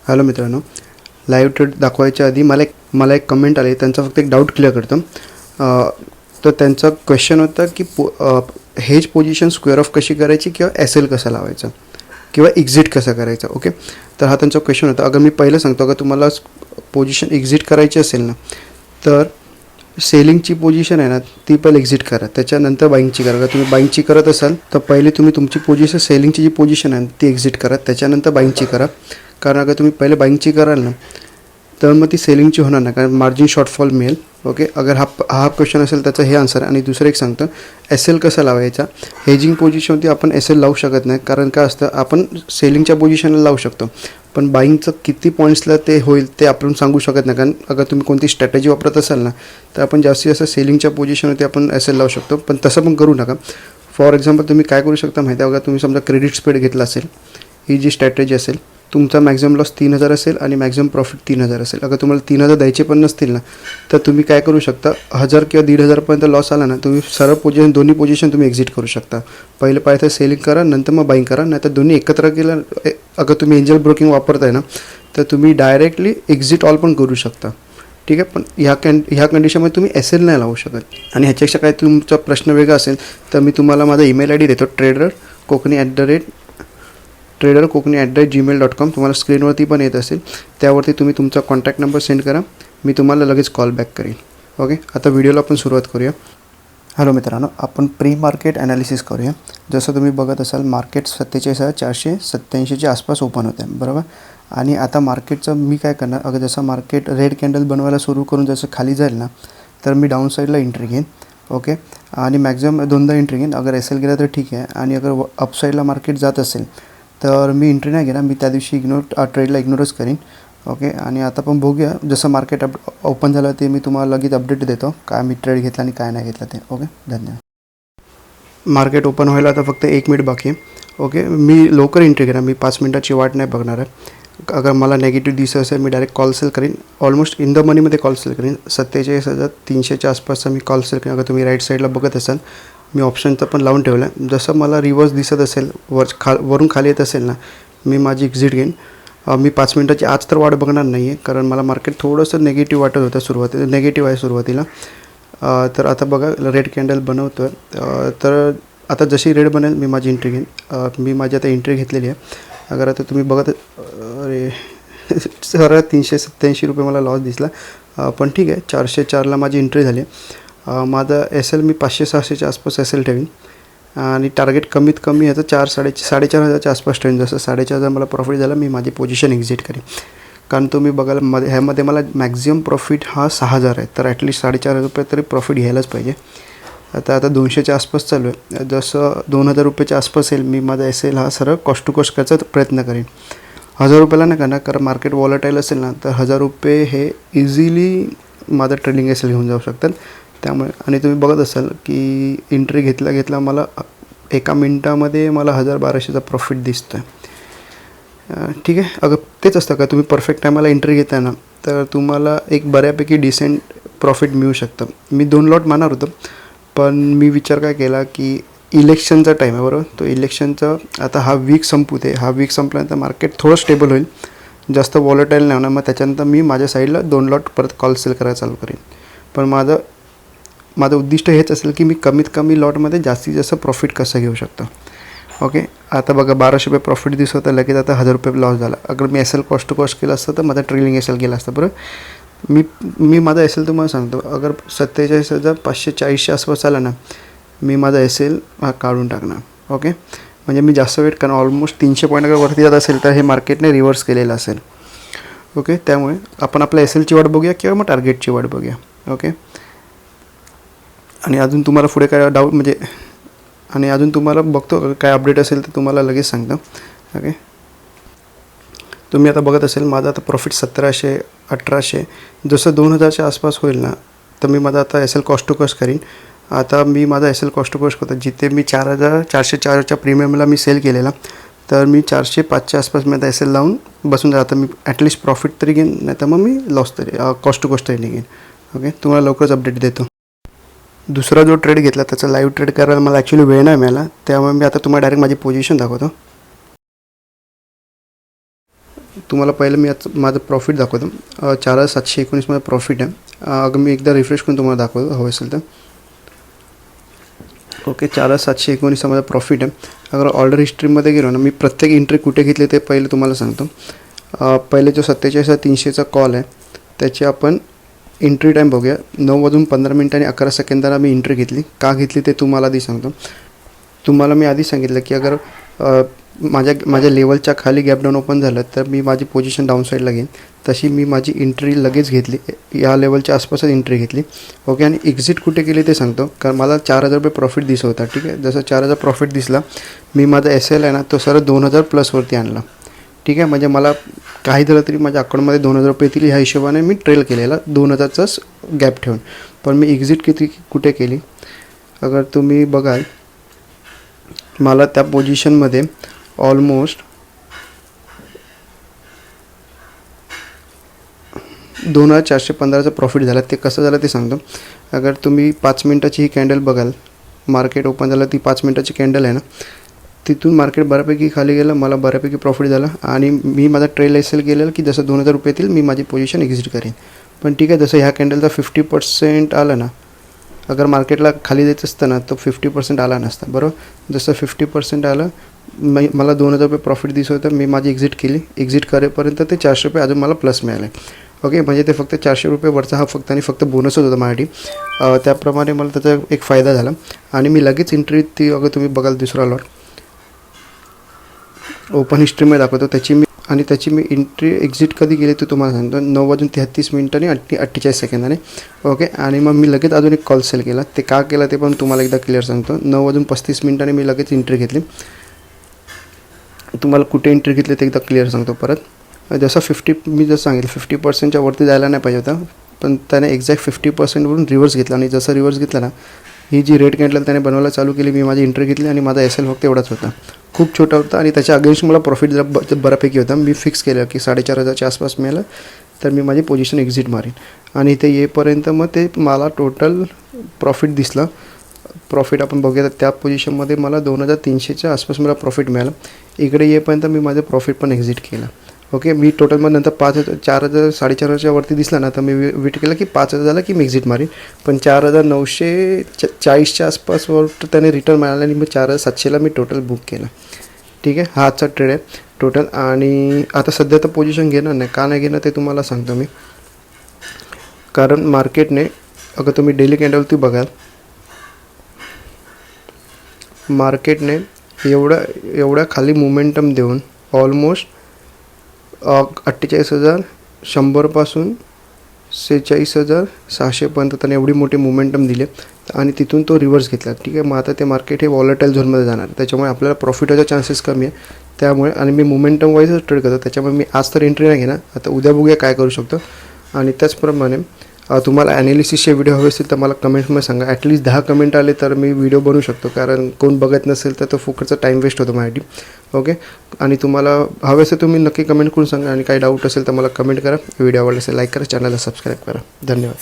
Hello मित्रांनो, live trade दाखवायच्या आधी मला एक कमेंट आली. त्यांचा फक्त एक डाऊट क्लिअर करतो. तर त्यांचा क्वेश्चन होता की हेज पोझिशन स्क्वेअर ऑफ कशी करायची किंवा एस एल कसा लावायचा किंवा एक्झिट कसं करायचं. ओके, तर हा त्यांचा क्वेश्चन होता. अगर मी पहिलं सांगतो, अगर तुम्हाला पोझिशन एक्झिट करायची असेल ना, तर सेलिंगची पोझिशन आहे ना ती पहिले एक्झिट करा, त्याच्यानंतर बाईंगची करा. अगर तुम्ही बाईंगची करत असाल तर पहिले तुम्ही तुमची पोझिशन सेलिंगची जी पोझिशन आहे ती एक्झिट करा, त्याच्यानंतर बाईंगची करा. कारण अगर तुम्ही पहिले बाईंगची कराल ना तर मग ती सेलिंगची होणार नाही, कारण मार्जिन शॉर्टफॉल मिळेल. ओके, अगर हा क्वेश्चन असेल त्याचं हे आन्सर. आणि दुसरं एक सांगतं, एस एल कसा लावायचा. हेजिंग पोझिशनवरती आपण एस एल लावू शकत नाही, कारण काय असतं, आपण सेलिंगच्या पोझिशनला लावू शकतो पण बाईंगचं किती पॉईंट्सला ते होईल ते आपण सांगू शकत नाही. कारण अगर तुम्ही कोणती स्ट्रॅटेजी वापरत असाल ना तर आपण जास्तीत जास्त सेलिंगच्या पोझिशनवरती आपण एस एल लावू शकतो, पण तसं पण करू नका. फॉर एक्झाम्पल तुम्ही काय करू शकता माहिती आहे, अगर तुम्ही समजा क्रेडिट स्प्रेड घेतला असेल, ही जी स्ट्रॅटेजी असेल, तुमचा मॅक्झिमम लॉस 3000 असेल आणि मॅक्झिमम प्रॉफिट 3000 असेल. अगर तुम्हाला 3000 द्यायचे पण नसतील ना तर तुम्ही काय करू शकता, 1000 किंवा 1500पर्यंत लॉस आला ना, तुम्ही सरळ पोझिशन दोन्ही पोझिशन तुम्ही एक्झिट करू शकता. पहिले पाहिजे सेलिंग करा, नंतर मग बाईंग करा. नाही तर दोन्ही एकत्र केलं, अगर तुम्ही एंजल ब्रोकिंग वापरताय ना तर तुम्ही डायरेक्टली एक्झिट ऑल पण करू शकता. ठीक आहे, पण ह्या कंडिशनमध्ये तुम्ही एस एल नाही लावू शकत. आणि ह्याच्यापेक्षा काय तुमचा प्रश्न वेगळा असेल तर मी तुम्हाला माझा ईमेल आय डी देतो, traderkokni@gmail.com. तुम्हाला स्क्रीनवरती पण येत असेल, त्यावरती तुम्ही तुमचा कॉन्टॅक्ट नंबर सेंड करा, मी तुम्हाला लगेच कॉल बॅक करेन. ओके, आता व्हिडिओला आपण सुरुवात करूया. हॅलो मित्रांनो, आपण प्री मार्केट ॲनालिसिस करूया. जसं तुम्ही बघत असाल, मार्केट 47,487च्या आसपास ओपन होते, बरोबर. आणि आता मार्केटचं मी काय करणार, अगर जसं मार्केट रेड कॅन्डल बनवायला सुरू करून जसं खाली जाईल ना तर मी डाऊन साईडला एंट्री घेईन. ओके, आणि मॅक्झिमम 2दा एंट्री घेईन. अगर एस एल गेला तर ठीक आहे, आणि अगर अपसाईडला मार्केट जात असेल तर मी एंट्री नाही घेणार, मी त्या दिवशी ट्रेडला इग्नोरच करीन. ओके, आणि आता पण बघूया, जसं मार्केट ओपन झालं ते मी तुम्हाला लगेच अपडेट देतो, काय मी ट्रेड घेतला आणि काय नाही घेतला ते. ओके, धन्यवाद. मार्केट ओपन व्हायला आता फक्त 1 मिनिट बाकी आहे. ओके, मी लवकर एंट्री घेणार, मी 5 मिनिटाची वाट नाही बघणार आहे. अगर मला नेगेटिव्ह दिसत असेल मी डायरेक्ट कॉल सेल करीन, ऑलमोस्ट इन द मनीमध्ये कॉल सेल करीन. 47,300च्या आसपासचा मी कॉल सेल करीन. अगर तुम्ही राईट साईडला बघत असाल, मी ऑप्शनचं पण लावून ठेवलं आहे. जसं मला रिव्हर्स दिसत असेल, वरून खाली येत असेल ना, मी माझी एक्झिट घेईन. मी 5 मिनिटाची आज तर वाट बघणार नाही आहे, कारण मला मार्केट थोडंसं नेगेटिव्ह वाटत होतं सुरुवातीला, नेगेटिव्ह आहे सुरुवातीला. तर आता बघा रेड कॅन्डल बनवतो आहे, तर आता जशी रेड बनेल मी माझी एंट्री घेईन. मी माझी आता एंट्री घेतलेली आहे. अगर आता तुम्ही बघत, अरे सरळ 387 रुपये मला लॉस दिसला, पण ठीक आहे. 404ला माझी एंट्री झाली. माझा एस एल मी 500-600च्या आसपास एस एल ठेवीन, आणि टार्गेट कमीत कमी ह्याचं 4,500-4,500च्या आसपास ठेवीन. जसं 4,500 मला प्रॉफिट झाला, मी माझी पोझिशन एक्झिट करेन. कारण तुम्ही बघायला ह्यामध्ये मला मॅक्झिमम प्रॉफिट हा 6,000 आहे, तर ॲटलिस्ट 4,500 रुपये तरी प्रॉफिट घ्यायलाच पाहिजे. आता 200च्या आसपास चालू आहे. जसं 2,000 रुपयाच्या आसपास येईल, मी माझा एस एल हा सरळ कॉस्ट टू कॉस्ट करायचा प्रयत्न करेन. 1,000 रुपयाला नाही करणार, कारण मार्केट वॉलेटाईल असेल ना तर 1,000 रुपये हे इझिली माझं ट्रेडिंग एस एल घेऊन जाऊ शकतात. त्यामुळे, आणि तुम्ही बघत असाल की एंट्री घेतला मला 1 मिनटामध्ये मला 1,000-1,200चा प्रॉफिट दिसतो आहे. ठीक आहे, अगर तेच असतं का तुम्ही परफेक्ट टायमाला एंट्री घेताय ना तर तुम्हाला एक बऱ्यापैकी डिसेंट प्रॉफिट मिळू शकतं. मी 2 लॉट मारणार होतो, पण मी विचार काय केला की इलेक्शनचा टाईम आहे, बरोबर. तो इलेक्शनचा आता हा वीक संपू दे, हा वीक संपल्यानंतर मार्केट थोडं स्टेबल होईल, जास्त वॉलेटाईल नाही होणार. मग त्याच्यानंतर मी माझ्या साईडला 2 लॉट परत कॉल सेल करायला चालू करेन. पण माझं उद्दिष्ट हेच असेल की मी कमीत कमी लॉटमध्ये जास्तीत जास्त प्रॉफिट कसं घेऊ शकतो. ओके, आता बघा 1,200 रुपये प्रॉफिट दिसत होतं, लगेच आता 1,000 रुपये लॉस झाला. अगर मी S L cost to cost केलं असतं तर माझा ट्रेलिंग एस एल गेला असतं, बरोबर. मी माझा एस एल तुम्हाला सांगतो, अगर 47,540च्या आसपास आला ना, मी माझा एस एल हा काढून टाकणार. ओके, म्हणजे मी जास्त वेट करणार. ऑलमोस्ट 300 पॉईंट अगर वरती जात असेल तर हे मार्केटने रिव्हर्स केलेलं असेल. ओके, त्यामुळे आपण आपल्या एस एलची वाट बघूया किंवा मग टार्गेटची वाट बघूया. ओके, आणि अजून तुम्हाला पुढे काय डाऊट, म्हणजे आणि अजून तुम्हाला बघतो काय अपडेट असेल तर तुम्हाला लगेच सांगतो. ओके, तुम्ही आता बघत असेल माझा आता प्रॉफिट 1,700-1,800, जसं 2,000च्या आसपास होईल ना तर मी माझा आता S L cost to cost करीन. आता मी माझा S L cost to cost करतो, जिथे मी 4,404च्या प्रीमियमला मी सेल केलेला, तर मी 405च्या आसपास मी आता एस एल लावून बसून जाईल. आता मी ॲटलिस्ट प्रॉफिट तरी घेईन, नाही तर मग मी लॉस तरी कॉस्ट टू कॉस्ट तरी घेईन. ओके, तुम्हाला लवकरच अपडेट देतो. दुसरा जो ट्रेड घेतला त्याचा लाईव्ह ट्रेड करायला मला ॲक्च्युली वेळ नाही मिळाला, त्यामुळे मी आता तुम्हाला डायरेक्ट माझी पोझिशन दाखवतो. तुम्हाला पहिलं मी आज माझं प्रॉफिट दाखवतो. 4719 माझं प्रॉफिट आहे. अगं मी एकदा रिफ्रेश करून तुम्हाला दाखवतो हवं असेल तर. ओके, 4719 माझा प्रॉफिट आहे. अगर ऑर्डर हिस्ट्रीमध्ये गेलो ना, मी प्रत्येक एंट्री कुठे घेतली ते पहिले तुम्हाला सांगतो. पहिले जो 47,300चा कॉल आहे त्याची आपण एंट्री टाईम बघूया. 9:15 आणि 11 सेकंदाला मी एंट्री घेतली. का घेतली ते तुम्हाला आधी सांगतो. तुम्हाला मी आधी सांगितलं की अगर माझ्या लेवलच्या खाली गॅप डाऊन ओपन झालं तर मी माझी पोझिशन डाऊन साईडला घेईन. तशी मी माझी एंट्री लगेच घेतली, या लेवलच्या आसपासच एंट्री घेतली. ओके, आणि एक्झिट कुठे केली ते सांगतो. कारण मला 4,000 रुपये प्रॉफिट दिसत होता. ठीक आहे, जसं 4,000 प्रॉफिट दिसला, मी माझा SL आहे ना तो सरळ 2,000 प्लसवरती आणला. ठीक आहे, म्हणजे मला काही झालं तरी माझ्या अकाउंटमध्ये 2,000 रुपये येतील ह्या हिशोबाने मी ट्रेल केलेला 2,000चाच गॅप ठेवून. पण मी एक्झिट कुठे केली अगर तुम्ही बघाल, मला त्या पोझिशनमध्ये ऑलमोस्ट 2,415चा प्रॉफिट झाला. ते कसं झालं ते सांगतो. अगर तुम्ही 5 मिनटाची ही कॅन्डल बघाल, मार्केट ओपन झालं, ती 5 मिनटाची कॅन्डल आहे ना, तिथून मार्केट बऱ्यापैकी खाली गेलं, मला बऱ्यापैकी प्रॉफिट झाला. आणि मी माझा ट्रेल SL केलेला की जसं 2,000 रुपये येतील मी माझी पोझिशन एक्झिट करेन. पण ठीक आहे, जसं ह्या कॅन्डलचा 50% आलं ना, अगर मार्केटला खाली द्यायचं असतं ना तो 50% आला नसता. बरोबर, जसं 50% आलं, मला 2,000 रुपये प्रॉफिट दिसत होतं. मी माझी एक्झिट केली. एक्झिट करेपर्यंत ते 400 रुपये अजून मला प्लस मिळाले. ओके, म्हणजे ते फक्त 400 रुपये वरचा हा फक्त आणि फक्त बोनसच होता माझ्यासाठी. त्याप्रमाणे मला त्याचा एक फायदा झाला. आणि मी लगेच एंट्री ती अगर तुम्ही बघाल दुसरा लॉट ओपन हिस्ट्रीमध्ये दाखवतो त्याची मी एंट्री एक्झिट कधी केली ते तुम्हाला सांगतो. 9:33 आणि 48 सेकंदाने. ओके, आणि मग मी लगेच अजून एक कॉल सेल केला. ते का केला ते पण तुम्हाला एकदा क्लिअर सांगतो. 9:35 मी लगेच एंट्री घेतली. तुम्हाला कुठे एंट्री घेतली ते एकदा क्लिअर सांगतो परत. जसं मी जसं सांगितलं 50%च्या वरती जायला नाही पाहिजे होता, पण त्याने एक्झॅक्ट 50%वरून रिव्हर्स घेतला. आणि जसं रिव्हर्स घेतला ना, ही जी रेड कॅन्डल त्याने बनवायला चालू केली, मी माझी एंट्री घेतली आणि माझा SL फक्त एवढाच होता, खूप छोटा होता. आणि त्याच्या अगेन्स्ट मला प्रॉफिट बऱ्यापैकी होता. मी फिक्स केलं की 4,500च्या आसपास मिळालं तर मी माझी पोझिशन एक्झिट मारेन. आणि इथे येईपर्यंत मग ते मला टोटल प्रॉफिट दिसलं. प्रॉफिट आपण बघूया, त्या पोझिशनमध्ये मला 2,300च्या आसपास मला प्रॉफिट मिळालं. इकडे येईपर्यंत मी माझं प्रॉफिट पण एक्झिट केलं. ओके, मी टोटल मग नंतर 4,000 4,500च्या वरती दिसला ना तर मी वेट केलं की 5,000 झालं की मी एक्झिट मारीन. पण 4,940च्या आसपासवर त्याने रिटर्न मिळालं आणि मग 4,700ला मी टोटल बुक केलं. ठीक आहे, हा आजचा ट्रेड आहे टोटल. आणि आता सध्या तर पोझिशन घेणार नाही. का नाही घेणार ते तुम्हाला सांगतो मी. कारण मार्केटने अगर तुम्ही डेली कॅन्डलवरती बघाल, मार्केटने एवढ्या खाली मोमेंटम देऊन ऑलमोस्ट 48,100 पासून 46,600पर्यंत त्याने एवढी मोठी मोमेंटम दिली आणि तिथून तो रिव्हर्स घेतला. ठीक आहे, मग आता ते मार्केट हे वॉलेटाईल झोनमध्ये जाणार, त्याच्यामुळे आपल्याला प्रॉफिट व्हायचा चान्सेस कमी आहे. त्यामुळे आणि मी मोमेंटम वाईजच ट्रेड करतो, त्याच्यामुळे मी आज तर एंट्री नाही घेणार. आता उद्या बघूया काय करू शकतो. आणि त्याचप्रमाणे तुम्हाला ॲनालिसिसचे व्हिडिओ हवे असेल तर मला कमेंट्समध्ये सांगा. ॲटलीस्ट 10 कमेंट आले तर मी व्हिडिओ बनवू शकतो, कारण कोण बघत नसेल तर तो फुकटचा टाईम वेस्ट होतो माझ्यासाठी. ओके, आणि तुम्हाला हवे असेल तुम्ही नक्की कमेंट करून सांगा. आणि काही डाऊट असेल तर मला कमेंट करा. व्हिडिओ आवडला असेल लाईक करा, चॅनलला सबस्क्राईब करा. धन्यवाद.